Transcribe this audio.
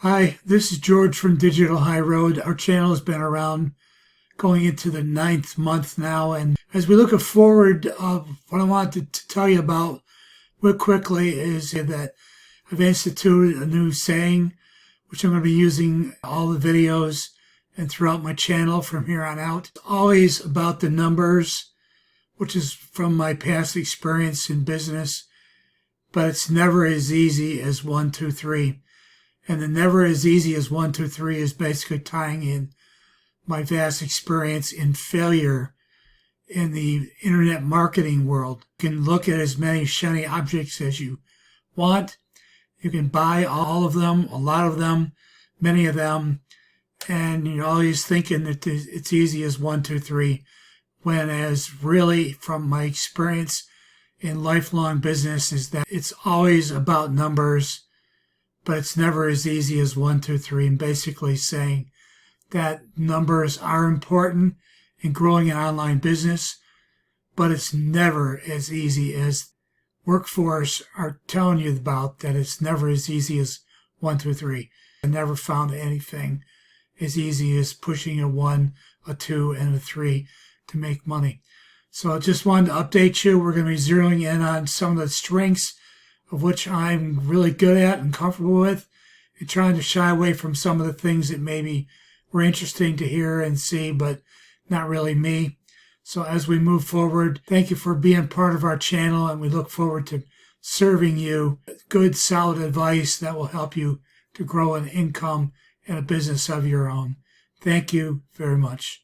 Hi, this is George from Digital High Road. Our channel has been around going into the 9th month now. And as we look forward, what I wanted to tell you about real quickly is that I've instituted a new saying, which I'm going to be using all the videos and throughout my channel from here on out. It's always about the numbers, which is from my past experience in business, but it's never as easy as 1, 2, 3. And the never as easy as 1, 2, 3 is basically tying in my vast experience in failure in the internet marketing world. You can look at as many shiny objects as you want. You can buy all of them, a lot of them, many of them, and you're always thinking that it's easy as 1, 2, 3, when as really from my experience in lifelong business is that it's always about numbers, but it's never as easy as 1, 2, 3, and basically saying that numbers are important in growing an online business, but it's never as easy as workforce are telling you about, that it's never as easy as 1, 2, 3. I never found anything as easy as pushing a 1, a 2, and a 3 to make money. So I just wanted to update you. We're going to be zeroing in on some of the strengths of which I'm really good at and comfortable with, and trying to shy away from some of the things that maybe were interesting to hear and see, but not really me. So as we move forward, thank you for being part of our channel, and we look forward to serving you good, solid advice that will help you to grow an income and a business of your own. Thank you very much.